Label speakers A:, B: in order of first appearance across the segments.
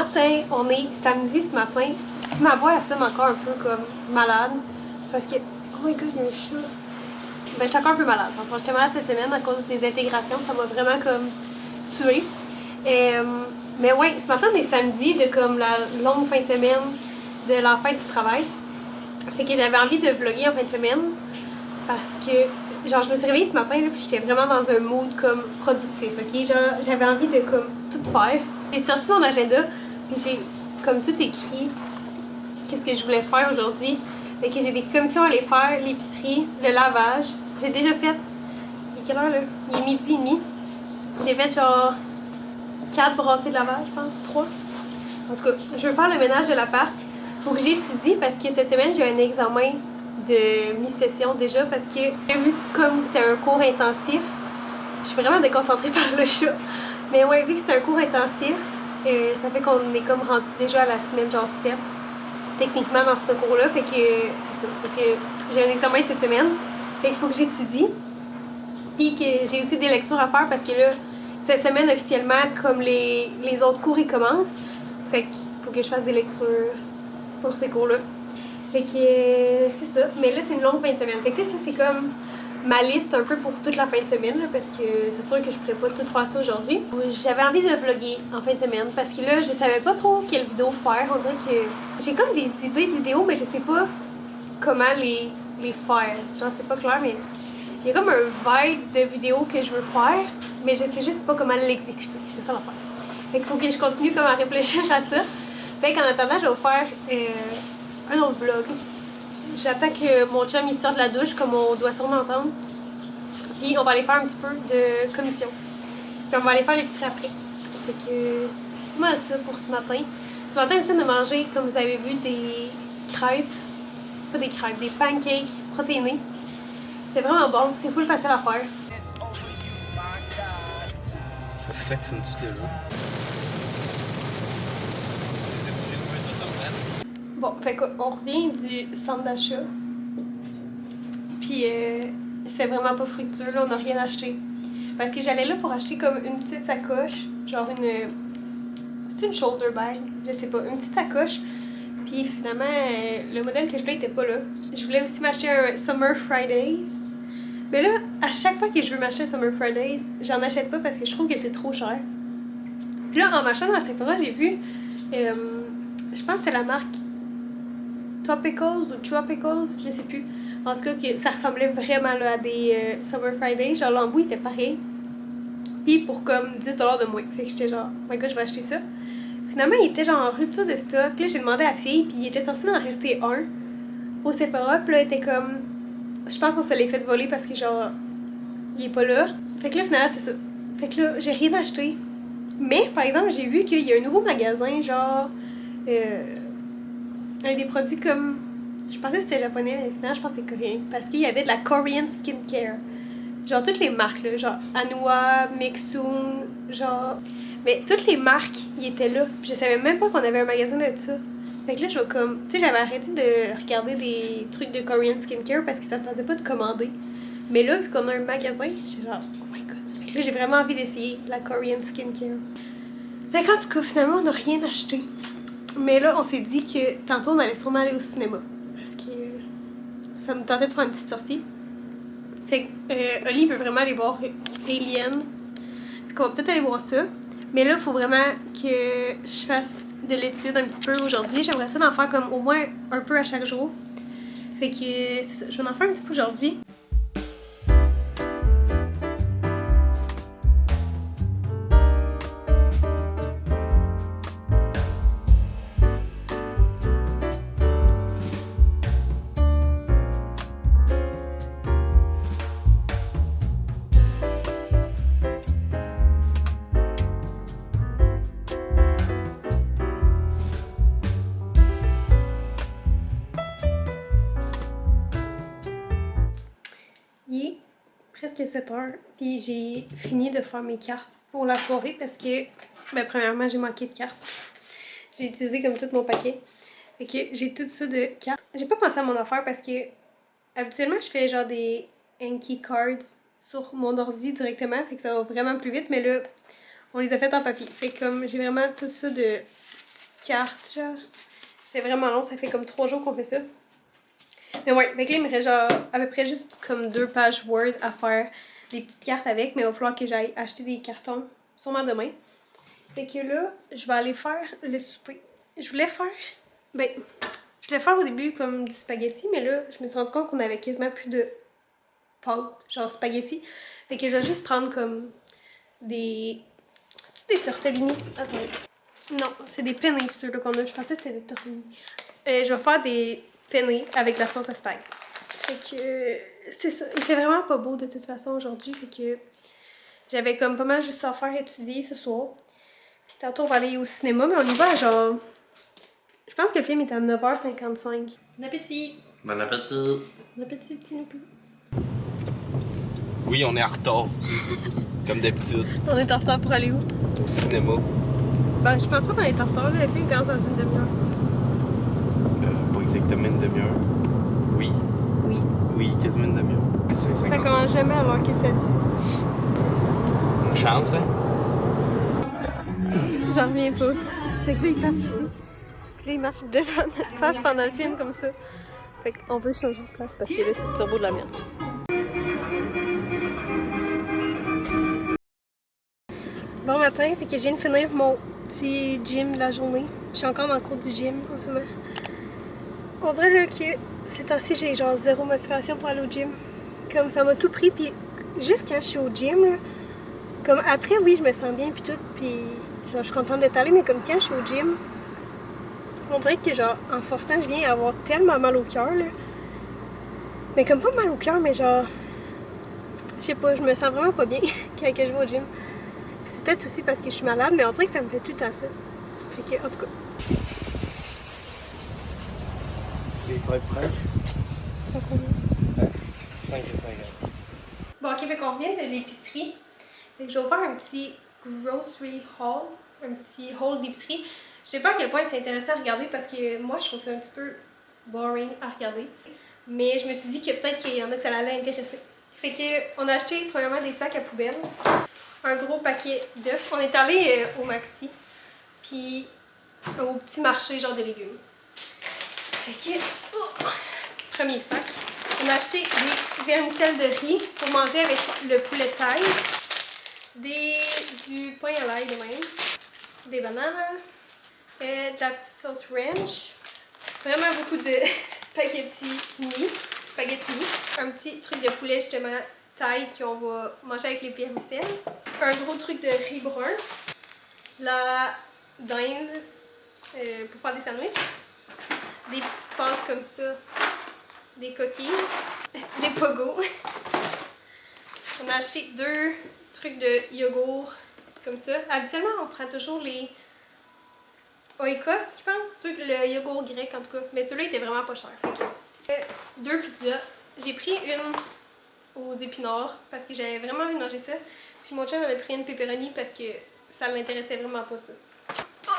A: matin, on est samedi ce matin. Si ma voix elle sonne encore un peu comme malade, c'est parce que. Oh my god, il y a un chat. Ben, je suis encore un peu malade. Enfin, j'étais malade cette semaine à cause des intégrations. Ça m'a vraiment comme tuée. Mais ouais, ce matin, on est samedi de comme la longue fin de semaine de la fête du travail. Fait que j'avais envie de vlogger en fin de semaine parce que, genre, je me suis réveillée ce matin là, puis j'étais vraiment dans un mood comme productif, ok? Genre, j'avais envie de comme tout faire. J'ai sorti mon agenda, puis j'ai comme tout écrit qu'est-ce que je voulais faire aujourd'hui. Fait que j'ai des commissions à aller faire, l'épicerie, le lavage. J'ai déjà fait. Il est quelle heure là? Il est midi et demi. J'ai fait genre 4 brassées de lavage, je pense, 3. En tout cas, je veux faire le ménage de l'appart. Faut que j'étudie parce que cette semaine, j'ai un examen de mi-session déjà parce que j'ai vu comme c'était un cours intensif. Je suis vraiment déconcentrée par le chat. Mais ouais, vu que c'est un cours intensif, ça fait qu'on est comme rendu déjà à la semaine genre 7 techniquement dans ce cours-là. Fait que c'est ça. Faut que j'ai un examen cette semaine. Fait qu'il faut que j'étudie. Puis que j'ai aussi des lectures à faire parce que là, cette semaine officiellement, comme les autres cours ils commencent, fait qu'il faut que je fasse des lectures pour ces cours-là. Fait que c'est ça. Mais là, c'est une longue fin de semaine. Fait que ça, c'est comme ma liste un peu pour toute la fin de semaine, là, parce que c'est sûr que je pourrais pas tout faire ça aujourd'hui. J'avais envie de vlogger en fin de semaine parce que là, je savais pas trop quelle vidéo faire. On dirait que j'ai comme des idées de vidéos, mais je sais pas comment les faire. Genre, c'est pas clair, mais il y a comme un vibe de vidéo que je veux faire, mais je sais juste pas comment l'exécuter. C'est ça l'affaire. Fait qu'il faut que je continue comme à réfléchir à ça. Fait qu'en attendant, je vais vous faire un autre vlog. J'attends que mon chum il sorte de la douche, comme on doit sûrement entendre. Puis on va aller faire un petit peu de commission. Puis on va aller faire l'épicerie après. Fait que c'est pas mal ça pour ce matin. Ce matin, on essaie de manger, comme vous avez vu, des crêpes. Pas des crêpes, des pancakes protéinés. C'est vraiment bon, c'est full facile à faire.
B: Ça flex un petit peu là.
A: Bon, fait qu'on revient du centre d'achat. Puis c'est vraiment pas fructueux, là, on n'a rien acheté. Parce que j'allais là pour acheter comme une petite sacoche, genre une. C'est une shoulder bag, je sais pas, une petite sacoche. Puis finalement, le modèle que je voulais était pas là. Je voulais aussi m'acheter un Summer Fridays. Mais là, à chaque fois que je veux m'acheter un Summer Fridays, j'en achète pas parce que je trouve que c'est trop cher. Puis là, en marchant dans la Sephora, j'ai vu, je pense que c'était la marque Topicals ou Tropicals, je sais plus. En tout cas, que ça ressemblait vraiment là, à des Summer Fridays. Genre, l'embout était pareil. Puis pour comme 10$ de moins. Fait que j'étais genre, oh my god, je vais acheter ça. Finalement, il était genre en rupture de stock. Là, j'ai demandé à la fille, puis il était censé en rester un au Sephora. Puis là, il était comme. Je pense qu'on se l'est fait voler parce que genre, il est pas là. Fait que là, finalement, c'est ça. Fait que là, j'ai rien acheté. Mais, par exemple, j'ai vu qu'il y a un nouveau magasin, genre. Avec des produits comme. Je pensais que c'était japonais, mais finalement, je pense que c'est coréen. Parce qu'il y avait de la Korean skincare. Genre, toutes les marques, là. Genre, Anua, Mixun, genre. Mais toutes les marques, ils étaient là. Puis je savais même pas qu'on avait un magasin de ça. Fait que là, je vais comme. Tu sais, j'avais arrêté de regarder des trucs de Korean skincare parce que ça me tentait pas de commander. Mais là, vu qu'on a un magasin, j'ai genre, oh my god. Fait que là, j'ai vraiment envie d'essayer la Korean skincare. Fait qu'en tout cas, finalement, on n'a rien acheté. Mais là, on s'est dit que tantôt, on allait sûrement aller au cinéma. Parce que ça nous tentait de faire une petite sortie. Fait que Oli veut vraiment aller voir Alien. Fait qu'on va peut-être aller voir ça. Mais là, il faut vraiment que je fasse de l'étude un petit peu aujourd'hui. J'aimerais ça d'en faire comme au moins un peu à chaque jour. Fait que je vais en faire un petit peu aujourd'hui. Il est presque 7h, puis j'ai fini de faire mes cartes pour la soirée parce que, ben, premièrement, j'ai manqué de cartes. J'ai utilisé comme tout mon paquet. Fait que j'ai tout ça de cartes. J'ai pas pensé à mon affaire parce que, habituellement, je fais genre des Anki cards sur mon ordi directement, fait que ça va vraiment plus vite, mais là, on les a faites en papier. Fait que comme j'ai vraiment tout ça de cartes, genre. C'est vraiment long, ça fait comme 3 jours qu'on fait ça. Mais ouais, avec là, il me reste genre à peu près juste comme 2 pages Word à faire des petites cartes avec, mais il va falloir que j'aille acheter des cartons, sûrement demain. Fait que là, je vais aller faire le souper. Je voulais faire au début comme du spaghetti, mais là, je me suis rendu compte qu'on avait quasiment plus de pâte, genre spaghetti. Fait que je vais juste prendre comme des... C'est-tu des tortellini? Attendez. Non, c'est des penne ceux-là qu'on a. Je pensais que c'était des tortellini. Je vais faire des penne avec la sauce à spag. Fait que c'est ça. Il fait vraiment pas beau de toute façon aujourd'hui. Fait que j'avais comme pas mal juste à faire étudier ce soir. Puis tantôt on va aller au cinéma, mais on y va à genre... Je pense que le film est à 9h55. Bon appétit!
B: Bon appétit!
A: Bon appétit, petit loupi.
B: Oui, on est en retard. Comme d'habitude.
A: On est en retard pour aller où?
B: Au cinéma.
A: Ben, je pense pas qu'on est en retard, là. Le film commence dans une demi-heure.
B: Pas exactement une demi-heure. Oui.
A: Oui.
B: Oui, quasiment une demi-heure.
A: Ça commence jamais à l'heure que ça dit.
B: Une chance, hein?
A: J'en reviens pas. Fait que là, il part ici. Puis là, il marche devant notre face pendant le film comme ça. Fait qu'on veut changer de place parce que là, c'est le turbo de la merde. Bon matin, fait que je viens de finir mon petit gym de la journée. Je suis encore dans le cours du gym en ce moment. On dirait là, que ces temps-ci, j'ai genre zéro motivation pour aller au gym. Comme ça m'a tout pris, puis juste quand je suis au gym, là, comme après, oui, je me sens bien, puis tout, puis genre, je suis contente d'être allée, mais comme quand je suis au gym, on dirait que genre, en forçant, je viens avoir tellement mal au cœur, là. Mais comme pas mal au cœur, mais genre, je sais pas, je me sens vraiment pas bien quand je vais au gym. C'est peut-être aussi parce que je suis malade, mais on dirait que ça me fait tout le temps ça. Fait que, en tout cas.
B: Les frais fraîches?
A: Ça combien?
B: 5 et 50.
A: Bon, ok, fait qu'on revient de l'épicerie. Fait que je vais vous faire un petit grocery haul, un petit haul d'épicerie. Je sais pas à quel point c'est intéressant à regarder parce que moi, je trouve ça un petit peu boring à regarder. Mais je me suis dit que peut-être qu'il y en a que ça allait intéresser. Fait que, on a acheté premièrement des sacs à poubelle. Un gros paquet d'œufs. On est allé au Maxi, puis au petit marché genre de légumes. Fait que, premier sac. On a acheté des vermicelles de riz pour manger avec le poulet de taille, du pain à l'ail de même, des bananes, de la petite sauce ranch, vraiment beaucoup de spaghetti, un petit truc de poulet justement taille qu'on va manger avec les vermicelles, un gros truc de riz brun, la dinde pour faire des sandwichs, des petites pâtes comme ça, des coquilles, des pogos. On a acheté 2 trucs de yogourt comme ça. Habituellement, on prend toujours les Oikos, je pense, le yogourt grec en tout cas. Mais celui-là était vraiment pas cher. Fait que 2 pizzas. J'ai pris une aux épinards parce que j'avais vraiment envie de manger ça. Puis mon chum avait pris une pepperoni parce que ça l'intéressait vraiment pas ça. Oh,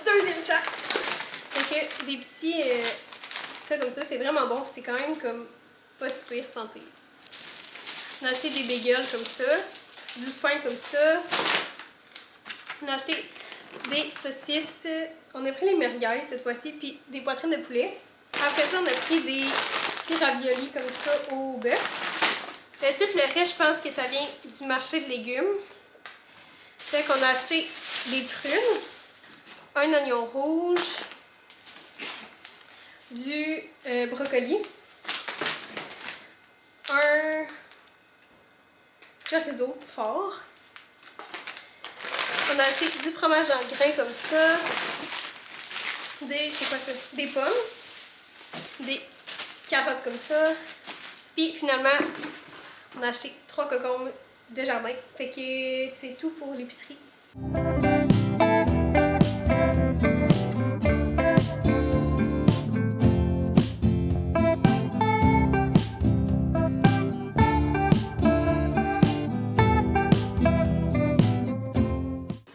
A: deuxième sac! Fait que des petits... ça comme ça, c'est vraiment bon. C'est quand même comme pas si pire santé. On a acheté des bagels comme ça. Du pain comme ça. On a acheté des saucisses. On a pris les merguez cette fois-ci, puis des poitrines de poulet. Après ça, on a pris des petits raviolis comme ça au bœuf. Tout le reste, je pense que ça vient du marché de légumes. Fait qu'on a acheté des prunes, un oignon rouge, du brocoli, un chorizo fort. On a acheté du fromage en grains comme ça, des pommes, des carottes comme ça, puis finalement on a acheté 3 concombres de jardin. Fait que c'est tout pour l'épicerie.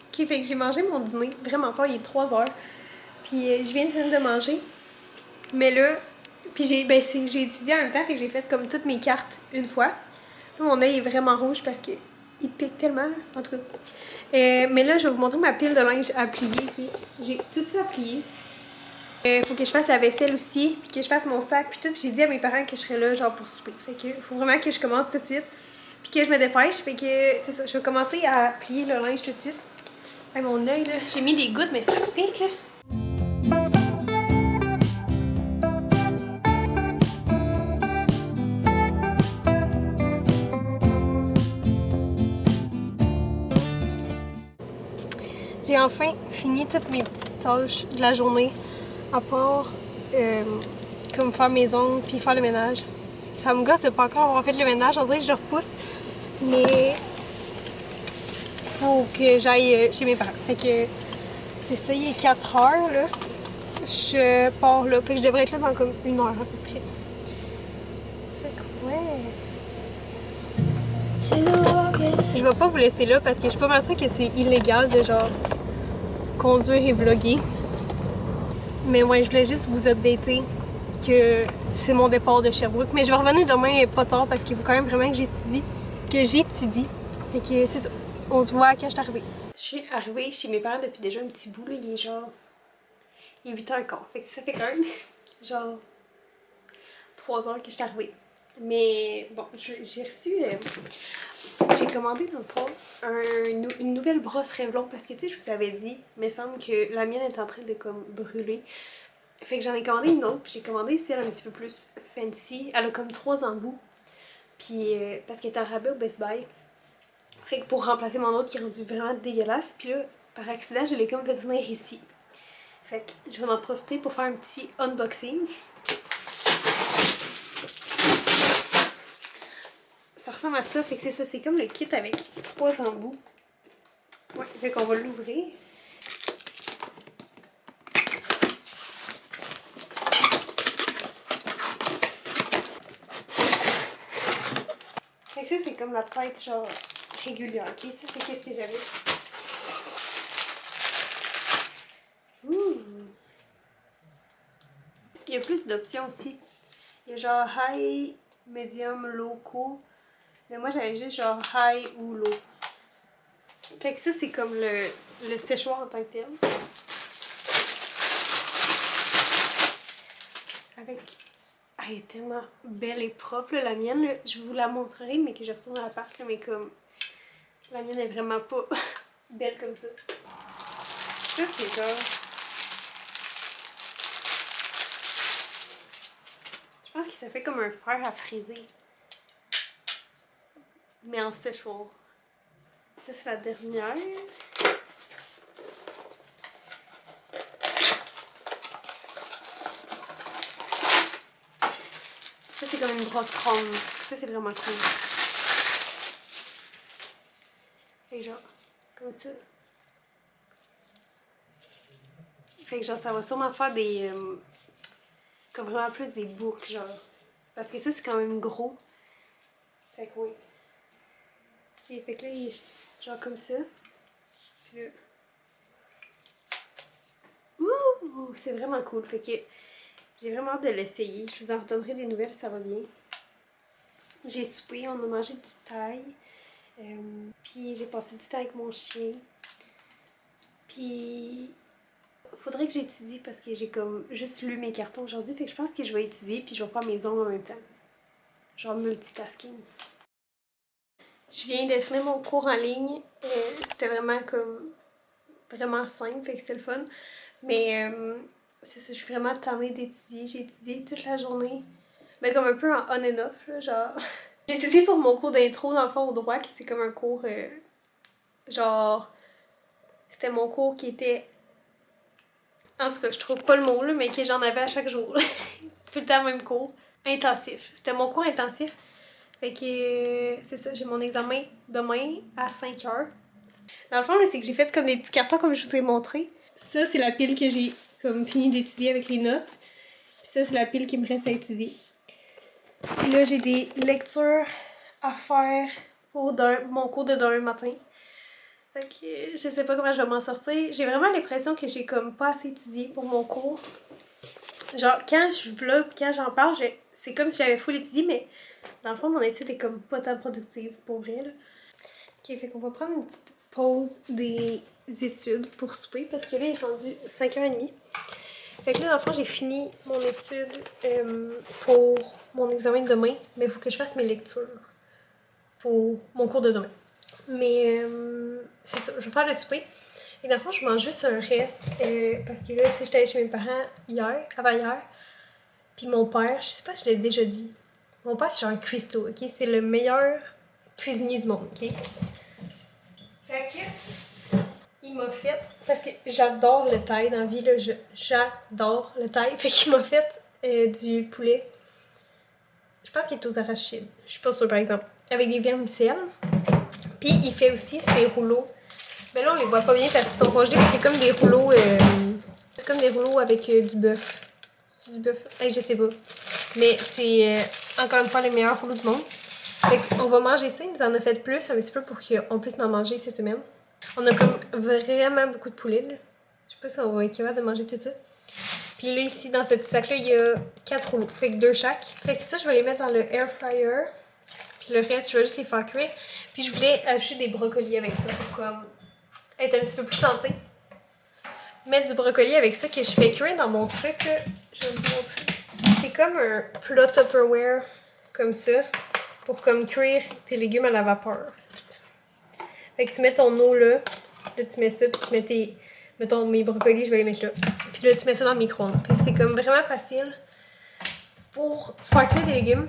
A: Ok, fait que j'ai mangé mon dîner vraiment tard, il est 3h. Puis je viens de manger. Mais là, puis j'ai étudié en même temps, fait que j'ai fait comme toutes mes cartes une fois. Là, mon œil est vraiment rouge parce que il pique tellement, en tout cas. Mais là, je vais vous montrer ma pile de linge à plier. Okay? J'ai tout ça à plier. Faut que je fasse la vaisselle aussi, puis que je fasse mon sac, puis tout. Puis j'ai dit à mes parents que je serais là, genre, pour souper. Fait que faut vraiment que je commence tout de suite. Puis que je me dépêche. Fait que c'est ça, je vais commencer à plier le linge tout de suite. Hey, mon œil, là, j'ai mis des gouttes, mais ça pique, là. J'ai enfin fini toutes mes petites tâches de la journée, à part comme faire mes ongles puis faire le ménage. Ça me gosse de pas encore avoir fait le ménage, on dirait que je le repousse, mais faut que j'aille chez mes parents. Fait que c'est ça, il est 4 heures là. Je pars là, fait que je devrais être là dans comme 1 heure à peu près. Fait que ouais. Je vais pas vous laisser là parce que je suis pas mal sûre que c'est illégal de genre conduire et vlogger. Mais ouais, je voulais juste vous updater que c'est mon départ de Sherbrooke. Mais je vais revenir demain pas tard parce qu'il faut quand même vraiment que j'étudie. Fait que c'est ça. On se voit quand je suis arrivée. Je suis arrivée chez mes parents depuis déjà un petit bout là. Il est genre... Il est 8h15. Fait que ça fait quand même genre 3 heures que je suis arrivée. Mais bon, j'ai reçu... j'ai commandé dans le fond une nouvelle brosse Revlon parce que tu sais, je vous avais dit, il me semble que la mienne est en train de comme brûler. Fait que j'en ai commandé une autre, puis j'ai commandé celle un petit peu plus fancy. Elle a comme 3 embouts. Puis parce qu'elle est en rabais au Best Buy. Fait que pour remplacer mon autre qui est rendu vraiment dégueulasse, puis là, par accident, je l'ai comme fait venir ici. Fait que je vais en profiter pour faire un petit unboxing. Ça ressemble à ça, fait que c'est ça, c'est comme le kit avec 3 embouts. Ouais, fait qu'on va l'ouvrir. Fait que ça, c'est comme la tête genre régulière, ok? Ça, c'est qu'est-ce que j'avais. Ouh! Il y a plus d'options aussi. Il y a genre high, medium, low, cool. Mais moi, j'avais juste genre high ou low. Fait que ça, c'est comme le séchoir en tant que tel. Avec... Ah, elle est tellement belle et propre, là, la mienne. Là. Je vous la montrerai, mais que je retourne à l'appart. Mais comme... La mienne est vraiment pas belle comme ça. Ça, c'est genre... Je pense que ça fait comme un fer à friser. Mais en séchoir. Ça, c'est la dernière. Ça, c'est comme une brosse ronde. Ça, c'est vraiment cool. Et genre, comme ça. Fait que genre, ça va sûrement faire des... comme vraiment plus des boucles, genre. Parce que ça, c'est quand même gros. Fait que oui. Ok, fait que là, il est genre comme ça. Puis là... Ouh! C'est vraiment cool. Fait que j'ai vraiment hâte de l'essayer. Je vous en redonnerai des nouvelles si ça va bien. J'ai soupé, on a mangé du thaï. Puis j'ai passé du temps avec mon chien. Puis faudrait que j'étudie parce que j'ai comme juste lu mes cartons aujourd'hui. Fait que je pense que je vais étudier puis je vais faire mes ongles en même temps. Genre multitasking. Je viens de finir mon cours en ligne. C'était vraiment comme... vraiment simple, fait que c'était le fun. Mais c'est ça, je suis vraiment tannée d'étudier. J'ai étudié toute la journée. Mais comme un peu en on and off, là, genre... J'ai étudié pour mon cours d'intro, dans le fond, au droit, que c'est comme un cours... genre... C'était mon cours qui était... En tout cas, je trouve pas le mot, là, mais que j'en avais à chaque jour. C'est tout le temps le même cours. Intensif. C'était mon cours intensif. Fait que c'est ça, j'ai mon examen demain à 5h. Dans le fond, c'est que j'ai fait comme des petits cartons comme je vous ai montré. Ça, c'est la pile que j'ai comme fini d'étudier avec les notes. Puis ça, c'est la pile qui me reste à étudier. Puis là, j'ai des lectures à faire pour mon cours de demain matin. Fait que je sais pas comment je vais m'en sortir. J'ai vraiment l'impression que j'ai comme pas assez étudié pour mon cours. Genre, quand je vlog, quand j'en parle, c'est comme si j'avais full étudié, mais dans le fond, mon étude est comme pas tant productive, pour vrai, là. Ok, fait qu'on va prendre une petite pause des études pour souper parce que là, il est rendu 5h30. Fait que là, dans le fond, j'ai fini mon étude pour mon examen de demain, mais il faut que je fasse mes lectures pour mon cours de demain. Mais c'est ça, je vais faire le souper. Et dans le fond, je mange juste un reste parce que là, tu sais, j'étais allée chez mes parents avant-hier. Puis mon père, je sais pas si je l'ai déjà dit, mon père, c'est genre un cuistot, ok? C'est le meilleur cuisinier du monde, ok? Fait que, il m'a fait, parce que j'adore le thaï dans la vie, là, j'adore le thaï. Fait qu'il m'a fait du poulet, je pense qu'il est aux arachides, je suis pas sûre par exemple, avec des vermicelles. Puis il fait aussi ses rouleaux. Mais là, on les voit pas bien parce qu'ils sont congelés, mais c'est comme des rouleaux, avec du bœuf. Du bœuf, je sais pas. Mais c'est encore une fois les meilleurs rouleaux du monde. Fait qu'on va manger ça, il nous en a fait plus un petit peu pour qu'on puisse en manger cette semaine. On a comme vraiment beaucoup de poulet, là. Je sais pas si on va être capable de manger tout ça. Puis là, ici, dans ce petit sac-là, il y a 4 rouleaux. Fait que 2 chaque. Fait que ça, je vais les mettre dans le air fryer. Puis le reste, je vais juste les faire cuire. Puis je voulais ajouter des brocolis avec ça pour comme être un petit peu plus santé. Mettre du brocoli avec ça que je fais cuire dans mon truc, là. Je vais vous montrer. C'est comme un plat Tupperware, comme ça, pour comme cuire tes légumes à la vapeur. Fait que tu mets ton eau là tu mets ça, puis tu mets tes... Mettons, mes brocolis, je vais les mettre là. Puis là, tu mets ça dans le micro-ondes. Fait que c'est comme vraiment facile pour faire cuire des légumes.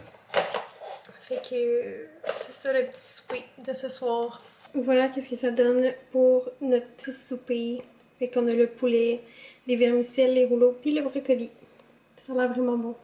A: Fait que c'est ça le petit souper de ce soir. Voilà qu'est-ce que ça donne pour notre petit souper. Fait qu'on a le poulet, les vermicelles, les rouleaux, puis le brocoli. Ça a l'air vraiment bon.